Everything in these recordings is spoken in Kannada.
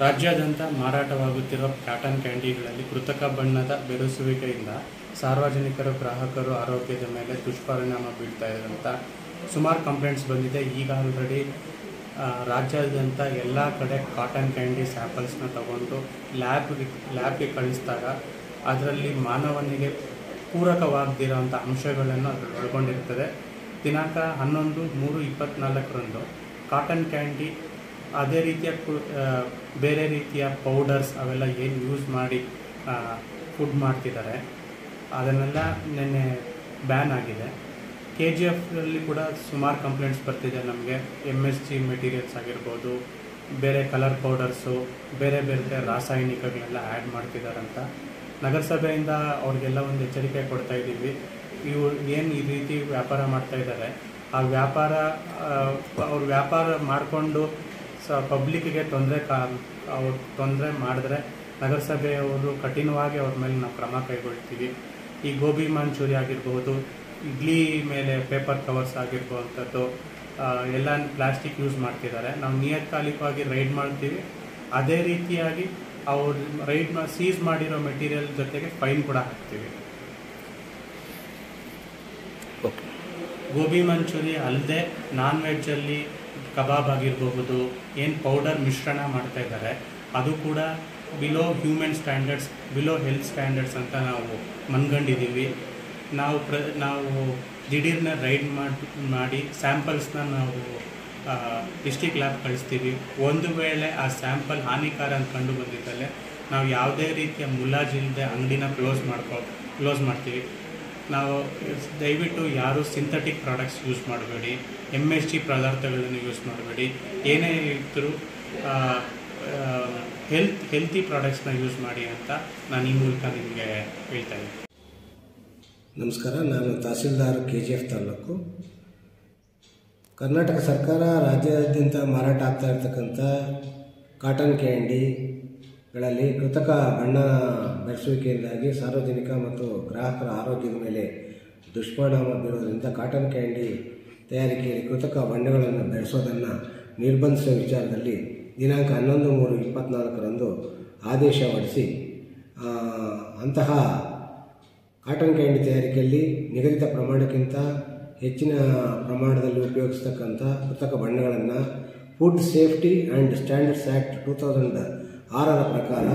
ರಾಜ್ಯಾದ್ಯಂತ ಮಾರಾಟವಾಗುತ್ತಿರುವ ಕಾಟನ್ ಕ್ಯಾಂಡಿಗಳಲ್ಲಿ ಕೃತಕ ಬಣ್ಣದ ಬೆರೆಸುವಿಕೆಯಿಂದ ಸಾರ್ವಜನಿಕರು ಗ್ರಾಹಕರು ಆರೋಗ್ಯದ ಮೇಲೆ ದುಷ್ಪರಿಣಾಮ ಬೀಳ್ತಾ ಇದೆ ಅಂತ ಸುಮಾರು ಕಂಪ್ಲೇಂಟ್ಸ್ ಬಂದಿದೆ. ಈಗ ಆಲ್ರೆಡಿ ರಾಜ್ಯಾದ್ಯಂತ ಎಲ್ಲ ಕಡೆ ಕಾಟನ್ ಕ್ಯಾಂಡಿ ಸ್ಯಾಂಪಲ್ಸ್ನ ತಗೊಂಡು ಲ್ಯಾಬ್ಗೆ ಕಳಿಸಿದಾಗ ಅದರಲ್ಲಿ ಮಾನವನಿಗೆ ಪೂರಕವಾಗದಿರೋಂಥ ಅಂಶಗಳನ್ನು ಅದರಲ್ಲಿ ಒಳಗೊಂಡಿರ್ತದೆ. ದಿನಾಂಕ 11/3/24 ಕಾಟನ್ ಕ್ಯಾಂಡಿ ಅದೇ ರೀತಿಯ ಬೇರೆ ರೀತಿಯ ಪೌಡರ್ಸ್ ಅವೆಲ್ಲ ಏನು ಯೂಸ್ ಮಾಡಿ ಫುಡ್ ಮಾಡ್ತಿದ್ದಾರೆ ಅದನ್ನೆಲ್ಲ ನಿನ್ನೆ ಬ್ಯಾನ್ ಆಗಿದೆ. KGFಲ್ಲಿ ಕೂಡ ಸುಮಾರು ಕಂಪ್ಲೇಂಟ್ಸ್ ಬರ್ತಿದೆ ನಮಗೆ. MSG ಮೆಟೀರಿಯಲ್ಸ್ ಆಗಿರ್ಬೋದು, ಬೇರೆ ಕಲರ್ ಪೌಡರ್ಸು, ಬೇರೆ ಬೇರೆ ರಾಸಾಯನಿಕಗಳೆಲ್ಲ ಆ್ಯಡ್ ಮಾಡ್ತಿದ್ದಾರಂತ ನಗರಸಭೆಯಿಂದ ಅವ್ರಿಗೆಲ್ಲ ಒಂದು ಎಚ್ಚರಿಕೆ ಕೊಡ್ತಾ ಇದ್ದೀವಿ. ಇವರು ಏನು ಈ ರೀತಿ ವ್ಯಾಪಾರ ಮಾಡ್ತಾ ಇದ್ದಾರೆ ಆ ಅವ್ರು ವ್ಯಾಪಾರ ಮಾಡಿಕೊಂಡು ಪಬ್ಲಿಕ್ಕಿಗೆ ತೊಂದರೆ ಮಾಡಿದ್ರೆ ನಗರಸಭೆಯವರು ಕಠಿಣವಾಗಿ ಅವ್ರ ಮೇಲೆ ನಾವು ಕ್ರಮ ಕೈಗೊಳ್ತೀವಿ. ಈ ಗೋಬಿ ಮಂಚೂರಿ ಆಗಿರ್ಬೋದು, ಇಡ್ಲಿ ಮೇಲೆ ಪೇಪರ್ ಕವರ್ಸ್ ಆಗಿರ್ಬೋವಂಥದ್ದು ಎಲ್ಲ ಪ್ಲಾಸ್ಟಿಕ್ ಯೂಸ್ ಮಾಡ್ತಿದ್ದಾರೆ. ನಾವು ನಿಯತ್ಕಾಲಿಕವಾಗಿ ರೈಡ್ ಮಾಡ್ತೀವಿ. ಅದೇ ರೀತಿಯಾಗಿ ಅವ್ರು ಸೀಸ್ ಮಾಡಿರೋ ಮೆಟೀರಿಯಲ್ ಜೊತೆಗೆ ಫೈನ್ ಕೂಡ ಹಾಕ್ತೀವಿ. ಗೋಬಿ ಮಂಚೂರಿ ಅಲ್ಲದೆ ನಾನ್ ವೆಜ್ಜಲ್ಲಿ ಕಬಾಬ್ ಆಗಿರಬಹುದು, ಏನು ಪೌಡರ್ ಮಿಶ್ರಣ ಮಾಡ್ತಾ ಇದ್ದಾರೆ ಅದು ಕೂಡ below human standards, below health standards ಅಂತ ನಾವು ಮನ್ಗಂಡಿದ್ದೀವಿ. ನಾವು ದಿಢೀರ್ನ ರೈಡ್ ಮಾಡಿ ಸ್ಯಾಂಪಲ್ಸ್ನ ನಾವು ಡಿಸ್ಟ್ರಿಕ್ಟ್ ಲ್ಯಾಬ್ ಕಳಿಸ್ತೀವಿ. ಒಂದು ವೇಳೆ ಆ ಸ್ಯಾಂಪಲ್ ಹಾನಿಕಾರ ಅಂತ ಕಂಡು ಬಂದಿದ್ದಲ್ಲಿ ನಾವು ಯಾವುದೇ ರೀತಿಯ ಮುಲಾಜಿಲ್ಲದೆ ಅಂಗಡಿನ ಕ್ಲೋಸ್ ಮಾಡ್ತೀವಿ. ನಾವು ದಯವಿಟ್ಟು ಯಾರು ಸಿಂಥೆಟಿಕ್ ಪ್ರಾಡಕ್ಟ್ಸ್ ಯೂಸ್ ಮಾಡಬೇಡಿ, MSG ಪದಾರ್ಥಗಳನ್ನು ಯೂಸ್ ಮಾಡಬೇಡಿ. ಏನೇ ಇದ್ದರೂ ಹೆಲ್ತಿ ಪ್ರಾಡಕ್ಟ್ಸ್ನ ಯೂಸ್ ಮಾಡಿ ಅಂತ ನಾನು ಈ ಮೂಲಕ ನಿಮಗೆ ಹೇಳ್ತಾ ಇದ್ದೀನಿ. ನಮಸ್ಕಾರ, ನಾನು ತಹಸೀಲ್ದಾರ್ KGF ತಾಲೂಕು. ಕರ್ನಾಟಕ ಸರ್ಕಾರ ರಾಜ್ಯಾದ್ಯಂತ ಮಾರಾಟ ಆಗ್ತಾ ಇರ್ತಕ್ಕಂಥ ಕಾಟನ್ ಕ್ಯಾಂಡಿಗಳಲ್ಲಿ ಕೃತಕ ಬಣ್ಣ ಬೆರೆಸುವಿಕೆಯಿಂದಾಗಿ ಸಾರ್ವಜನಿಕ ಮತ್ತು ಗ್ರಾಹಕರ ಆರೋಗ್ಯದ ಮೇಲೆ ದುಷ್ಪರಿಣಾಮ ಬೀರೋದ್ರಿಂದ ಕಾಟನ್ ಕ್ಯಾಂಡಿ ತಯಾರಿಕೆಯಲ್ಲಿ ಕೃತಕ ಬಣ್ಣಗಳನ್ನು ಬೆರೆಸೋದನ್ನು ನಿರ್ಬಂಧಿಸುವ ವಿಚಾರದಲ್ಲಿ ದಿನಾಂಕ 11/3/24 ಆದೇಶ ಹೊರಡಿಸಿ ಅಂತಹ ಕಾಟನ್ ಕ್ಯಾಂಡಿ ತಯಾರಿಕೆಯಲ್ಲಿ ನಿಗದಿತ ಪ್ರಮಾಣಕ್ಕಿಂತ ಹೆಚ್ಚಿನ ಪ್ರಮಾಣದಲ್ಲಿ ಉಪಯೋಗಿಸ್ತಕ್ಕಂಥ ಕೃತಕ ಬಣ್ಣಗಳನ್ನು food safety and standards act 2006 ಪ್ರಕಾರ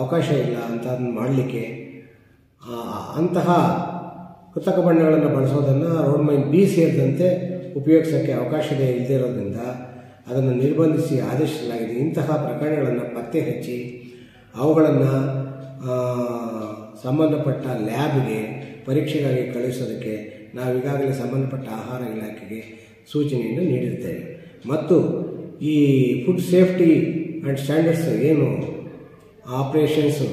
ಅವಕಾಶ ಇಲ್ಲ ಅಂತ ಮಾಡಲಿಕ್ಕೆ ಅಂತಹ ಕೃತಕ ಬಣ್ಣಗಳನ್ನು ಬಳಸೋದನ್ನು ರೋಡ್ ಮೈನ್ B ಸೇರಿದಂತೆ ಉಪಯೋಗಿಸೋಕ್ಕೆ ಅವಕಾಶವೇ ಇಲ್ಲದೇ ಇರೋದ್ರಿಂದ ಅದನ್ನು ನಿರ್ಬಂಧಿಸಿ ಆದೇಶಿಸಲಾಗಿದೆ. ಇಂತಹ ಪ್ರಕರಣಗಳನ್ನು ಪತ್ತೆ ಹಚ್ಚಿ ಅವುಗಳನ್ನು ಸಂಬಂಧಪಟ್ಟ ಲ್ಯಾಬ್ಗೆ ಪರೀಕ್ಷೆಗಾಗಿ ಕಳುಹಿಸೋದಕ್ಕೆ ನಾವೀಗಾಗಲೇ ಸಂಬಂಧಪಟ್ಟ ಆಹಾರ ಇಲಾಖೆಗೆ ಸೂಚನೆಯನ್ನು ನೀಡಿರ್ತೇವೆ. ಮತ್ತು ಈ ಫುಡ್ ಸೇಫ್ಟಿ ಆ್ಯಂಡ್ ಸ್ಟ್ಯಾಂಡರ್ಡ್ಸ್ ಏನು ಆಪರೇಷನ್ಸು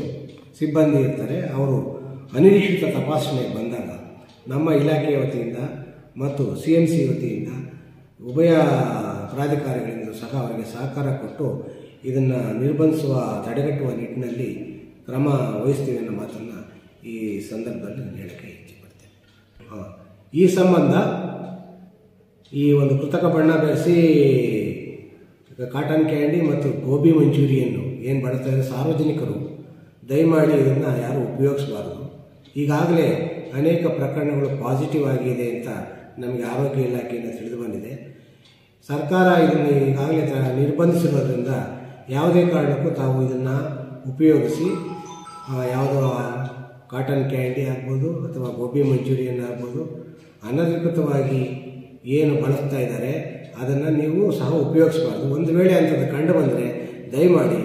ಸಿಬ್ಬಂದಿ ಇರ್ತಾರೆ, ಅವರು ಅನಿರೀಕ್ಷಿತ ತಪಾಸಣೆಗೆ ಬಂದಾಗ ನಮ್ಮ ಇಲಾಖೆಯ ವತಿಯಿಂದ ಮತ್ತು CMC ವತಿಯಿಂದ ಉಭಯ ಪ್ರಾಧಿಕಾರಗಳಿಂದ ಸಹ ಅವರಿಗೆ ಸಹಕಾರ ಕೊಟ್ಟು ಇದನ್ನು ನಿರ್ಬಂಧಿಸುವ ತಡೆಗಟ್ಟುವ ನಿಟ್ಟಿನಲ್ಲಿ ಕ್ರಮ ವಹಿಸ್ತೀವಿ ಅನ್ನೋ ಮಾತನ್ನು ಈ ಸಂದರ್ಭದಲ್ಲಿ ನಾನು ಹೇಳಕ್ಕೆ ಇಚ್ಛೆಪಡ್ತೇನೆ. ಈ ಸಂಬಂಧ ಈ ಒಂದು ಕೃತಕ ಬಣ್ಣ ಬೆರೆಸಿ ಕಾಟನ್ ಕ್ಯಾಂಡಿ ಮತ್ತು ಗೋಬಿ ಮಂಚೂರಿಯನ್ನು ಏನು ಬಳಸ್ತಾ ಇದ್ದಾರೆ ಸಾರ್ವಜನಿಕರು ದಯಮಾಡಿ ಇದನ್ನು ಯಾರು ಉಪಯೋಗಿಸಬಾರ್ದು. ಈಗಾಗಲೇ ಅನೇಕ ಪ್ರಕರಣಗಳು ಪಾಸಿಟಿವ್ ಆಗಿದೆ ಅಂತ ನಮಗೆ ಆರೋಗ್ಯ ಇಲಾಖೆಯಿಂದ ತಿಳಿದು ಬಂದಿದೆ. ಸರ್ಕಾರ ಇದನ್ನು ಈಗಾಗಲೇ ನಿರ್ಬಂಧಿಸಿರೋದ್ರಿಂದ ಯಾವುದೇ ಕಾರಣಕ್ಕೂ ತಾವು ಇದನ್ನು ಉಪಯೋಗಿಸಿ ಯಾವುದೋ ಕಾಟನ್ ಕ್ಯಾಂಡಿ ಆಗ್ಬೋದು ಅಥವಾ ಗೋಬಿ ಮಂಚೂರಿಯನ್ ಆಗ್ಬೋದು ಅನಧಿಕೃತವಾಗಿ ಏನು ಬಳಸ್ತಾ ಇದ್ದಾರೆ ಅದನ್ನು ನೀವು ಸಹ ಉಪಯೋಗಿಸಬಾರ್ದು. ಒಂದು ವೇಳೆ ಅಂಥದ್ದು ಕಂಡು ಬಂದರೆ ದಯಮಾಡಿ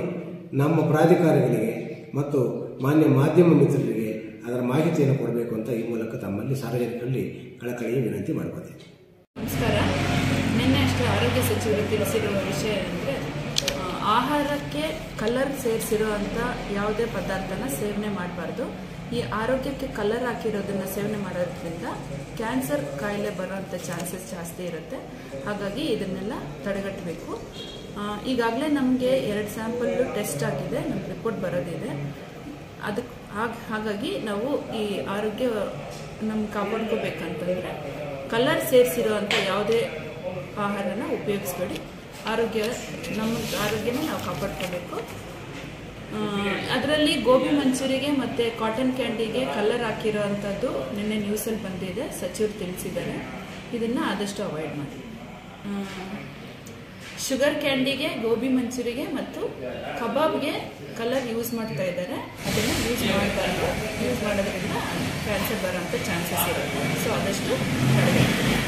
ನಮ್ಮ ಪ್ರಾಧಿಕಾರಗಳಿಗೆ ಮತ್ತು ಮಾನ್ಯ ಮಾಧ್ಯಮ ಮಿತ್ರರಿಗೆ ಅದರ ಮಾಹಿತಿಯನ್ನು ಕೊಡಬೇಕು ಅಂತ ಈ ಮೂಲಕ ತಮ್ಮಲ್ಲಿ ಸಾರ್ವಜನಿಕರಲ್ಲಿ ಕಳಕಳಿಯ ವಿನಂತಿ ಮಾಡ್ಕೋತೀನಿ. ನಮಸ್ಕಾರ. ನಿನ್ನೆ ಅಷ್ಟೇ ಆರೋಗ್ಯ ಸಚಿವರು ತಿಳಿಸಿರುವ ವಿಷಯ ಅಂದರೆ ಆಹಾರಕ್ಕೆ ಕಲರ್ ಸೇರಿಸಿರುವಂಥ ಯಾವುದೇ ಪದಾರ್ಥನ ಸೇವನೆ ಮಾಡಬಾರ್ದು. ಈ ಆರೋಗ್ಯಕ್ಕೆ ಕಲರ್ ಹಾಕಿರೋದನ್ನು ಸೇವನೆ ಮಾಡೋದ್ರಿಂದ ಕ್ಯಾನ್ಸರ್ ಕಾಯಿಲೆ ಬರುವಂಥ ಚಾನ್ಸಸ್ ಜಾಸ್ತಿ ಇರುತ್ತೆ. ಹಾಗಾಗಿ ಇದನ್ನೆಲ್ಲ ತಡೆಗಟ್ಟಬೇಕು. ಈಗಾಗಲೇ ನಮಗೆ 2 ಸ್ಯಾಂಪಲ್ ಟೆಸ್ಟ್ ಆಗಿದೆ, ನಮ್ಗೆ ರಿಪೋರ್ಟ್ ಬರೋದಿದೆ. ಹಾಗಾಗಿ ನಾವು ಈ ಆರೋಗ್ಯ ನಮ್ಗೆ ಕಾಪಾಡ್ಕೋಬೇಕಂತಂದರೆ ಕಲರ್ ಸೇರಿಸಿರೋವಂಥ ಯಾವುದೇ ಆಹಾರನ ಉಪಯೋಗಿಸ್ಬೇಡಿ. ನಮ್ಮ ಆರೋಗ್ಯನ ನಾವು ಕಾಪಾಡ್ಕೋಬೇಕು. ಅದರಲ್ಲಿ ಗೋಬಿ ಮಂಚೂರಿಗೆ ಮತ್ತು ಕಾಟನ್ ಕ್ಯಾಂಡಿಗೆ ಕಲರ್ ಹಾಕಿರೋ ಅಂಥದ್ದು ನಿನ್ನೆ ನ್ಯೂಸಲ್ಲಿ ಬಂದಿದೆ, ಸಚಿವರು ತಿಳಿಸಿದ್ದಾರೆ. ಇದನ್ನು ಆದಷ್ಟು ಅವಾಯ್ಡ್ ಮಾಡಿ. ಶುಗರ್ ಕ್ಯಾಂಡಿಗೆ, ಗೋಬಿ ಮಂಚೂರಿಗೆ ಮತ್ತು ಕಬಾಬ್ಗೆ ಕಲರ್ ಯೂಸ್ ಮಾಡ್ತಾ ಇದ್ದಾರೆ. ಅದನ್ನು ಯೂಸ್ ಮಾಡಬಾರ್ದು. ಯೂಸ್ ಮಾಡೋದ್ರಿಂದ ಕ್ಯಾನ್ಸರ್ ಬರೋಂಥ ಚಾನ್ಸಸ್ ಇರುತ್ತೆ. ಸೊ ಆದಷ್ಟು ತಡೆಗಟ್ಟಬೇಕು.